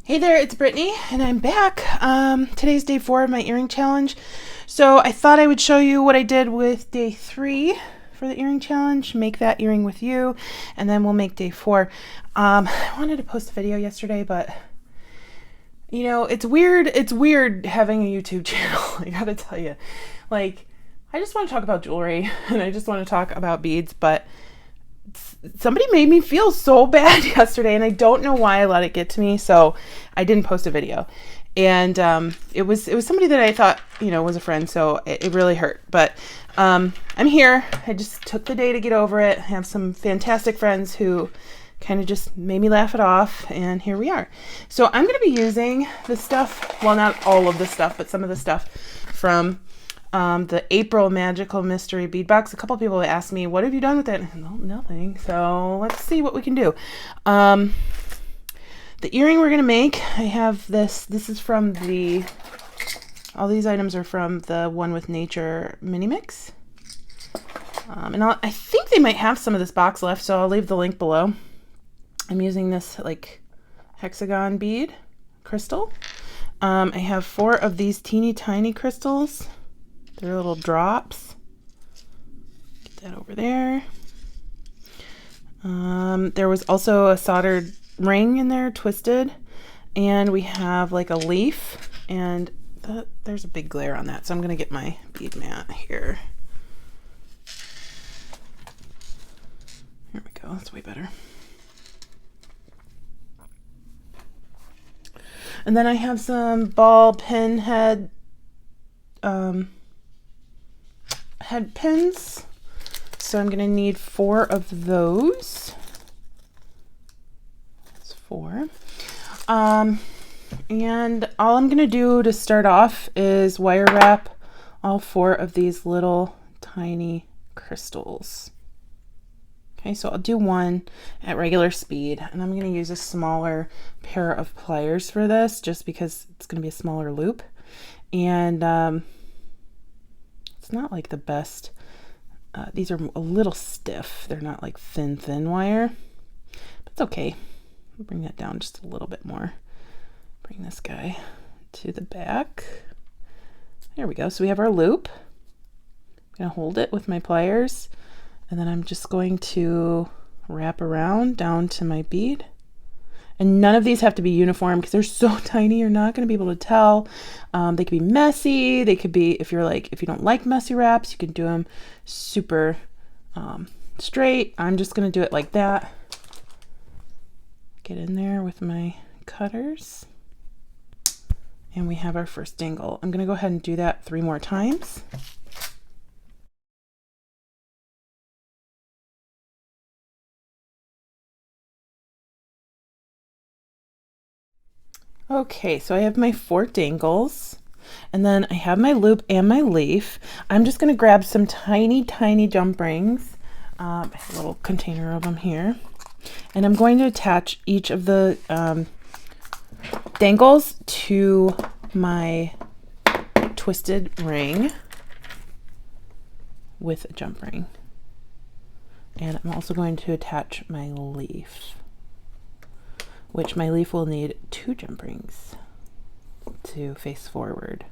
Hey there, it's Brittany, and I'm back. Today's day 4 of my earring challenge. So I thought I would show you what I did with day 3 for the earring challenge. Make that earring with you, and then we'll make day 4. I wanted to post a video yesterday, but you know, it's weird. It's weird having a YouTube channel. I gotta tell you, like, I just want to talk about jewelry, and I just want to talk about beads, but somebody made me feel so bad yesterday, and I don't know why I let it get to me, so I didn't post a video. And it was somebody that I thought, you know, was a friend, so it really hurt. But I'm here. I just took the day to get over it. I have some fantastic friends who kind of just made me laugh it off, and here we are. So I'm going to be using the stuff, well, not all of the stuff, but some of the stuff from the April Magical Mystery Bead Box. A couple people asked me, what have you done with it? Well, nothing. So let's see what we can do. The earring we're going to make, I have this. This is from all these items are from the One with Nature mini mix. And I think they might have some of this box left, so I'll leave the link below. I'm using this like hexagon bead crystal. I have 4 of these teeny tiny crystals. They're little drops. Get that over there. There was also a soldered ring in there, twisted. And we have like a leaf. And there's a big glare on that. So I'm going to get my bead mat here. Here we go. That's way better. And then I have some ball pin head pins, so I'm going to need 4 of those. That's 4. And all I'm going to do to start off is wire wrap all 4 of these little tiny crystals. Okay, so I'll do one at regular speed, and I'm going to use a smaller pair of pliers for this just because it's going to be a smaller loop. And it's not like the best. These are a little stiff. They're not like thin wire, but it's okay. I'll bring that down just a little bit more. Bring this guy to the back. There we go. So we have our loop. I'm going to hold it with my pliers, and then I'm just going to wrap around down to my bead. And none of these have to be uniform because they're so tiny, you're not going to be able to tell. They could be messy. They could be, if you don't like messy wraps, you can do them super straight. I'm just going to do it like that. Get in there with my cutters. And we have our first dangle. I'm going to go ahead and do that 3 more times. Okay, so I have my 4 dangles, and then I have my loop and my leaf. I'm just going to grab some tiny jump rings. I have a little container of them here, and I'm going to attach each of the dangles to my twisted ring with a jump ring. And I'm also going to attach my leaf, which my leaf will need 2 jump rings to face forward.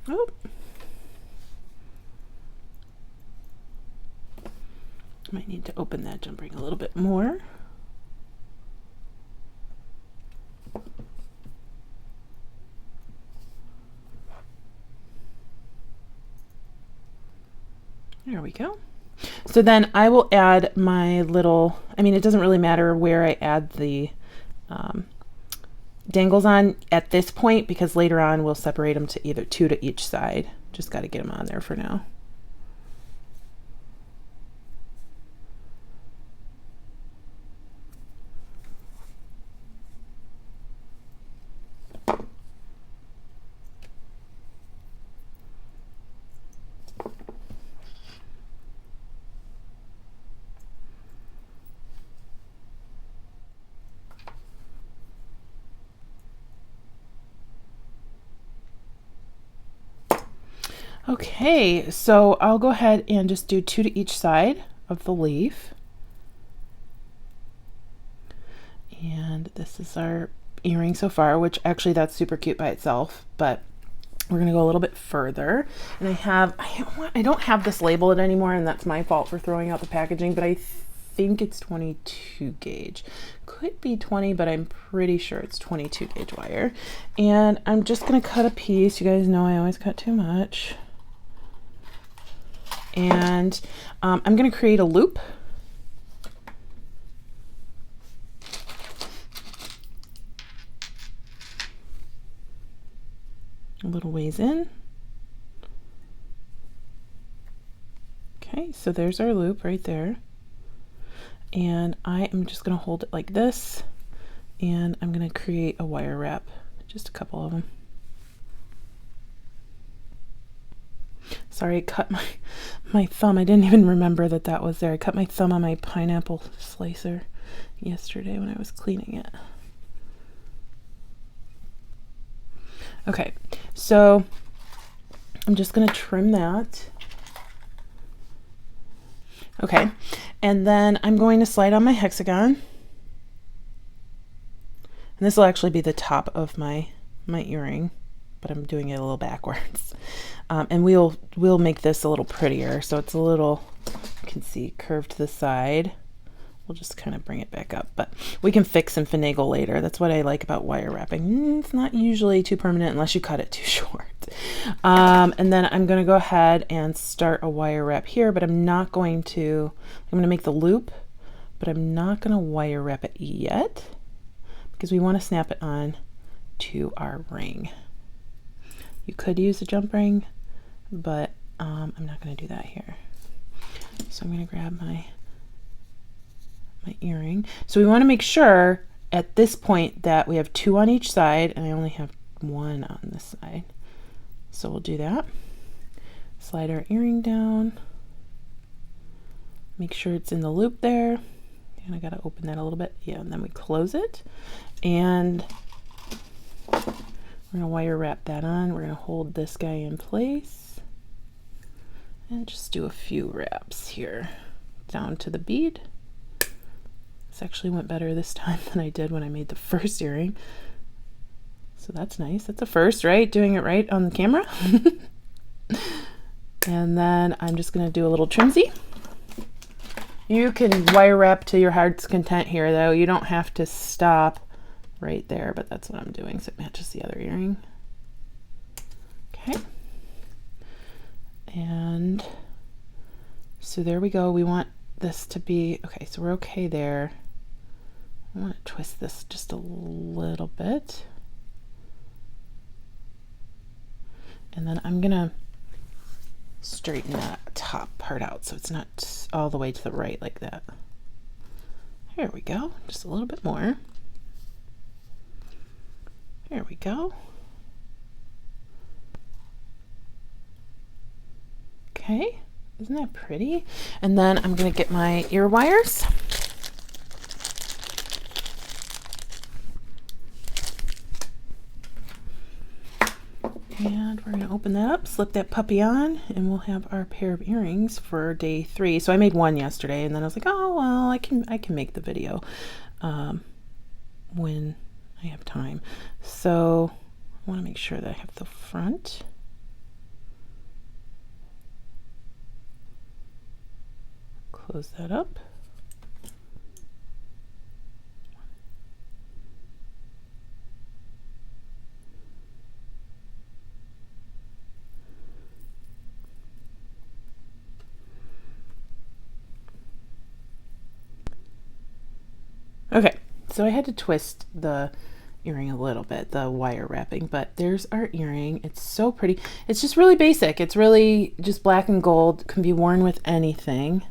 Oh. Might need to open that jump ring a little bit more. There we go. So then I will add my little, it doesn't really matter where I add the dangles on at this point, because later on we'll separate them to either 2 to each side. Just got to get them on there for now. Okay, so I'll go ahead and just do 2 to each side of the leaf. And this is our earring so far, which actually that's super cute by itself, but we're gonna go a little bit further. And I don't have this labeled anymore, and that's my fault for throwing out the packaging, but I think it's 22 gauge. Could be 20, but I'm pretty sure it's 22 gauge wire. And I'm just gonna cut a piece. You guys know I always cut too much. And I'm gonna create a loop. A little ways in. Okay, so there's our loop right there. And I am just gonna hold it like this, and I'm gonna create a wire wrap, just a couple of them. Sorry, I cut my thumb. I didn't even remember that that was there. I cut my thumb on my pineapple slicer yesterday when I was cleaning it. Okay, so I'm just gonna trim that. Okay, and then I'm going to slide on my hexagon. And this will actually be the top of my earring, but I'm doing it a little backwards. And we'll make this a little prettier, so it's a little, you can see, curved to the side. We'll just kind of bring it back up, but we can fix and finagle later. That's what I like about wire wrapping. It's not usually too permanent unless you cut it too short. And then I'm going to go ahead and start a wire wrap here, but I'm going to make the loop, but I'm not going to wire wrap it yet because we want to snap it on to our ring. You could use a jump ring, but I'm not going to do that here. So I'm going to grab my earring. So we want to make sure at this point that we have 2 on each side, and I only have 1 on this side. So we'll do that. Slide our earring down. Make sure it's in the loop there. And I got to open that a little bit. Yeah, and then we close it. And we're going to wire wrap that on. We're going to hold this guy in place. And just do a few wraps here down to the bead. This actually went better this time than I did when I made the first earring. So that's nice. That's a first, right? Doing it right on the camera. And then I'm just going to do a little trimsy. You can wire wrap to your heart's content here, though. You don't have to stop right there, but that's what I'm doing so it matches the other earring. Okay. And so there we go. We want this to be, okay, so we're okay there. I want to twist this just a little bit. And then I'm going to straighten that top part out so it's not all the way to the right like that. There we go. Just a little bit more. There we go. Okay, isn't that pretty? And then I'm going to get my ear wires. And we're going to open that up, slip that puppy on, and we'll have our pair of earrings for day 3. So I made 1 yesterday, and then I was like, oh, well, I can make the video when I have time. So I want to make sure that I have the front. Close that up. Okay, so I had to twist the earring a little bit, the wire wrapping, but there's our earring. It's so pretty. It's just really basic. It's really just black and gold, can be worn with anything.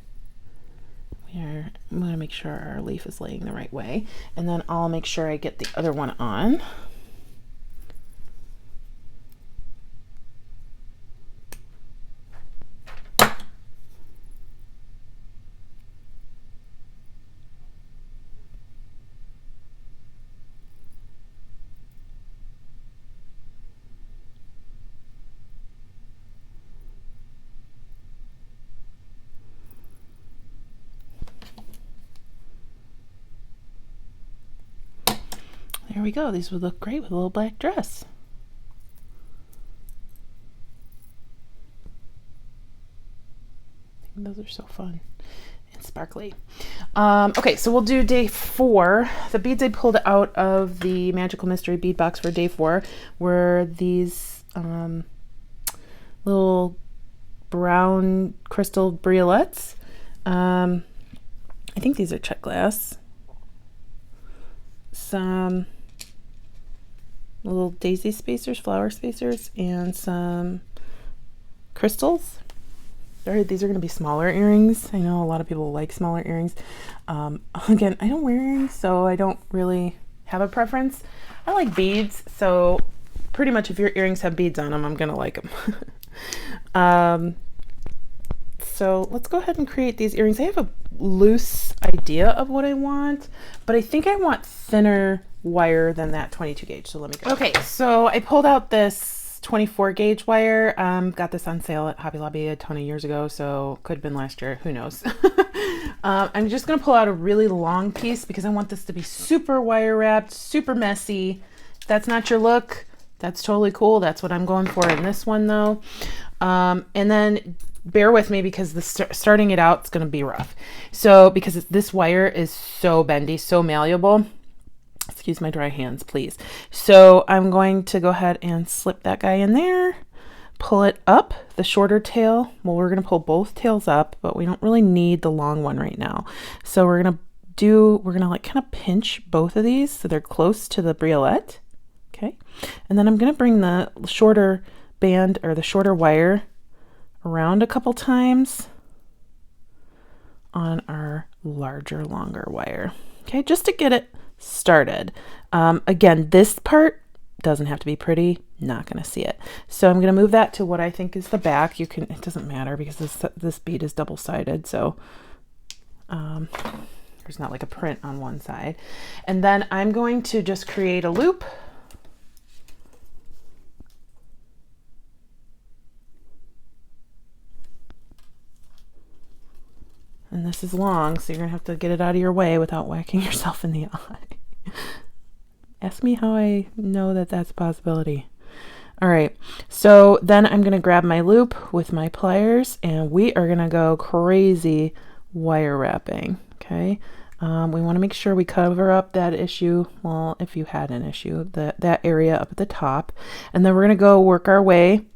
I'm going to make sure our leaf is laying the right way, and then I'll make sure I get the other one on. there we go. These would look great with a little black dress. I think those are so fun and sparkly. Okay, so we'll do day 4. The beads I pulled out of the Magical Mystery bead box for day 4 were these little brown crystal briolets. I think these are check glass. Some little daisy spacers, flower spacers, and some crystals. These are going to be smaller earrings. I know a lot of people like smaller earrings. Again, I don't wear earrings, so I don't really have a preference. I like beads, so pretty much if your earrings have beads on them, I'm going to like them. So let's go ahead and create these earrings. I have a loose idea of what I want, but I think I want thinner wire than that 22 gauge. So let me go. Okay, so I pulled out this 24 gauge wire. Got this on sale at Hobby Lobby a ton of years ago, so could have been last year, who knows. I'm just gonna pull out a really long piece because I want this to be super wire wrapped, super messy. If that's not your look, that's totally cool. That's what I'm going for in this one though. And then bear with me because starting it out is going to be rough. So because this wire is so bendy, so malleable, excuse my dry hands, please. So I'm going to go ahead and slip that guy in there, pull it up, the shorter tail. Well, we're going to pull both tails up, but we don't really need the long one right now. So we're going to like kind of pinch both of these so they're close to the briolet. Okay. And then I'm going to bring the shorter band or the shorter wire around a couple times on our longer wire. Okay, just to get it started. Again, this part doesn't have to be pretty, not going to see it. So I'm going to move that to what I think is the back. It doesn't matter because this bead is double-sided, so there's not like a print on one side. And then I'm going to just create a loop. And this is long, so you're going to have to get it out of your way without whacking yourself in the eye. Ask me how I know that that's a possibility. All right, so then I'm going to grab my loop with my pliers, and we are going to go crazy wire wrapping, okay? We want to make sure we cover up that issue, well, if you had an issue, that area up at the top. And then we're going to go work our way.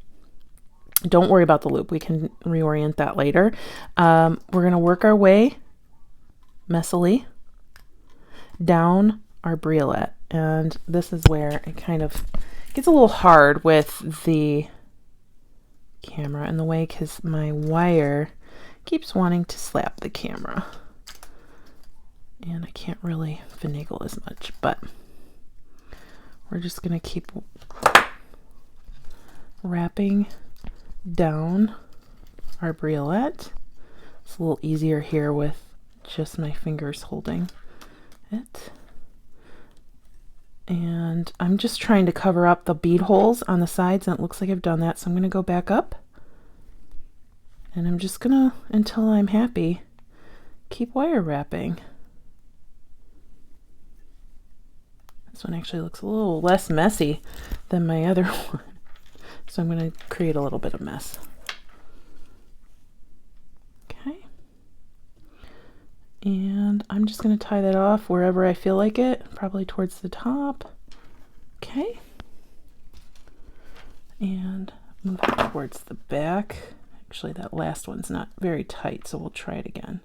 Don't worry about the loop. We can reorient that later. We're going to work our way messily down our briolet. And this is where it kind of gets a little hard with the camera in the way because my wire keeps wanting to slap the camera. And I can't really finagle as much, but we're just going to keep wrapping down our briolet. It's a little easier here with just my fingers holding it. And I'm just trying to cover up the bead holes on the sides, and it looks like I've done that. So I'm going to go back up, and I'm just going to, until I'm happy, keep wire wrapping. This one actually looks a little less messy than my other one. So I'm going to create a little bit of mess. Okay. And I'm just going to tie that off wherever I feel like it, probably towards the top. Okay. And move it towards the back. Actually, that last one's not very tight, so we'll try it again.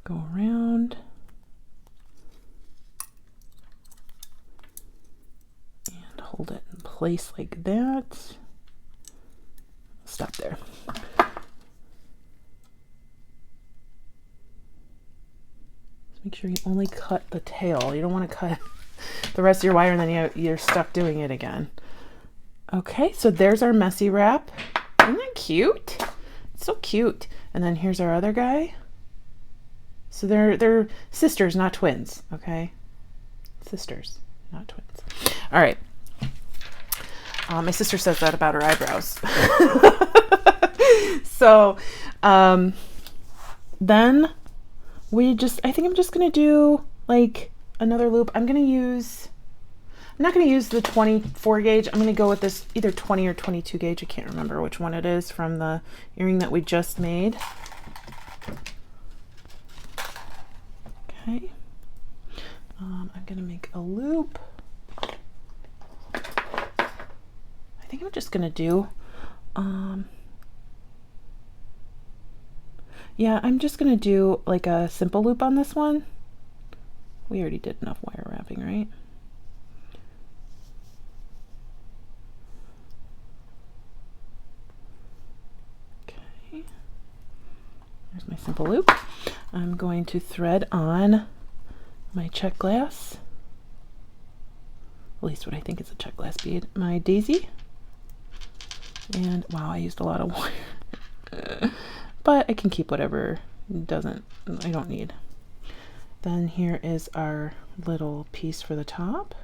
Go around. Hold it in place like that. Stop there. Just make sure you only cut the tail. You don't want to cut the rest of your wire and then you're stuck doing it again. Okay, so there's our messy wrap. Isn't that cute? It's so cute. And then here's our other guy. So they're sisters, not twins, okay? Sisters, not twins. All right. My sister says that about her eyebrows. So then I think I'm just going to do like another loop. I'm not going to use the 24 gauge. I'm going to go with this either 20 or 22 gauge. I can't remember which one it is from the earring that we just made. Okay. I'm going to make a loop. I think I'm just going to do, yeah, I'm just going to do like a simple loop on this one. We already did enough wire wrapping, right? Okay. There's my simple loop. I'm going to thread on my check glass, at least what I think is a check glass bead, my daisy, and wow, I used a lot of wire, but I can keep whatever I don't need. Then here is our little piece for the top.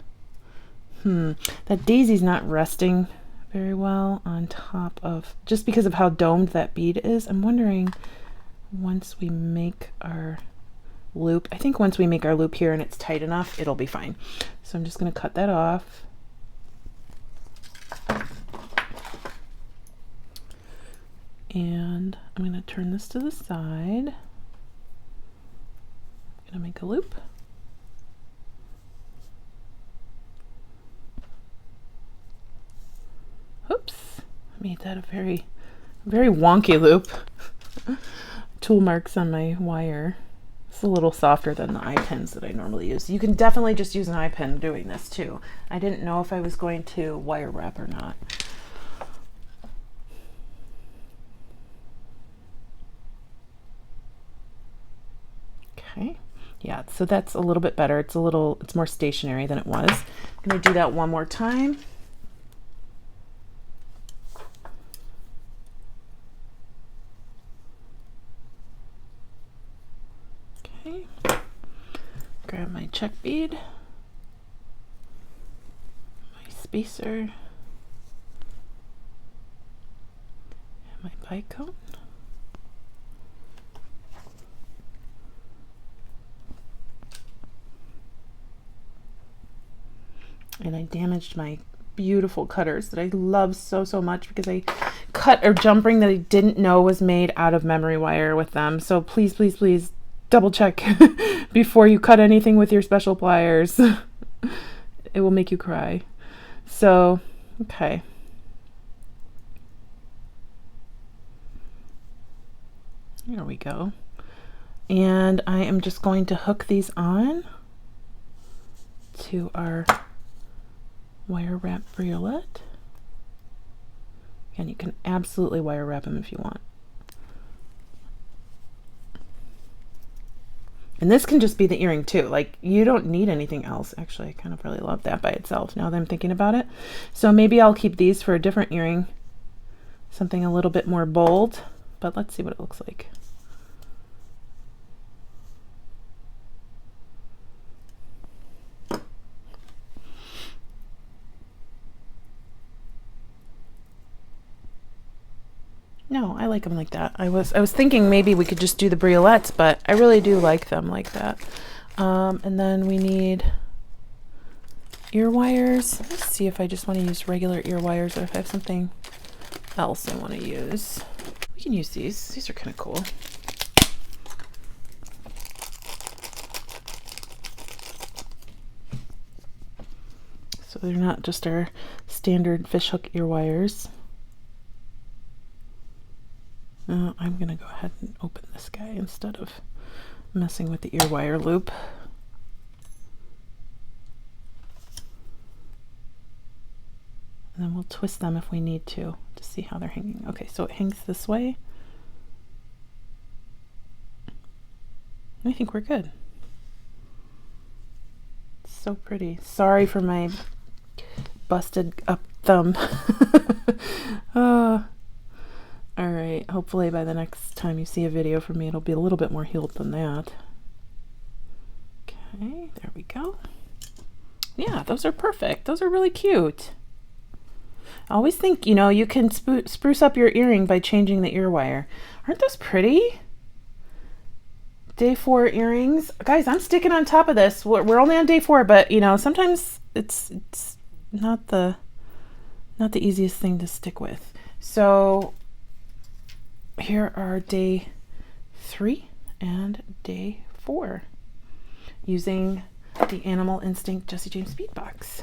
That daisy's not resting very well on top of, just because of how domed that bead is. I'm wondering, once we make our loop, I think once we make our loop here and it's tight enough, it'll be fine. So I'm just going to cut that off. And I'm going to turn this to the side. I'm going to make a loop. Oops, I made that a very, very wonky loop. Tool marks on my wire. It's a little softer than the eye pins that I normally use. You can definitely just use an eye pin doing this too. I didn't know if I was going to wire wrap or not. Okay, yeah, so that's a little bit better. It's more stationary than it was. I'm going to do that one more time. Okay, grab my check bead, my spacer, and my pie cone. And I damaged my beautiful cutters that I love so much, because I cut a jump ring that I didn't know was made out of memory wire with them. So please, please, please double check before you cut anything with your special pliers. It will make you cry. So, okay. There we go. And I am just going to hook these on to our wire wrap briolet. And you can absolutely wire wrap them if you want. And this can just be the earring too. Like, you don't need anything else. Actually, I kind of really love that by itself now that I'm thinking about it. So maybe I'll keep these for a different earring. Something a little bit more bold, but let's see what it looks like. No, I like them like that. I was thinking maybe we could just do the briolets, but I really do like them like that. And then we need ear wires. Let's see if I just want to use regular ear wires or if I have something else I want to use. We can use these. These are kind of cool. So they're not just our standard fishhook ear wires. I'm going to go ahead and open this guy instead of messing with the ear wire loop. And then we'll twist them if we need to see how they're hanging. Okay, so it hangs this way. I think we're good. It's so pretty. Sorry for my busted up thumb. All right, hopefully by the next time you see a video from me, it'll be a little bit more healed than that. Okay, there we go. Yeah, those are perfect. Those are really cute. I always think, you know, you can spruce up your earring by changing the ear wire. Aren't those pretty? Day 4 earrings. Guys, I'm sticking on top of this. We're only on day 4, but you know, sometimes it's not the easiest thing to stick with. So here are day 3 and day 4 using the Animal Instinct Jessie James Bead box.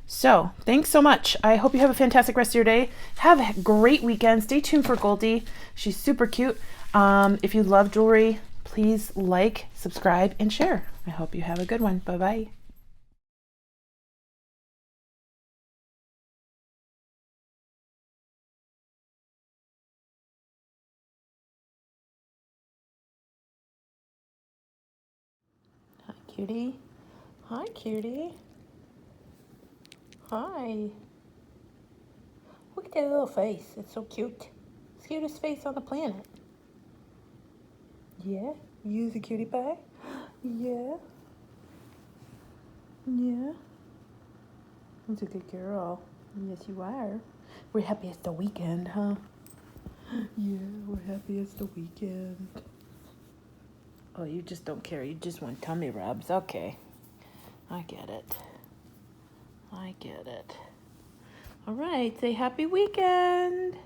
So thanks so much. I hope you have a fantastic rest of your day. Have a great weekend. Stay tuned for Goldie. She's super cute. If you love jewelry, please like, subscribe, and share. I hope you have a good one. Bye-bye. Hi, cutie. Hi, cutie. Hi. Look at that little face. It's so cute. It's the cutest face on the planet. Yeah? You the cutie pie? Yeah? Yeah? That's a good girl. Yes, you are. We're happy it's the weekend, huh? Yeah, we're happy it's the weekend. Oh, you just don't care. You just want tummy rubs. Okay. I get it. I get it. All right. Say happy weekend.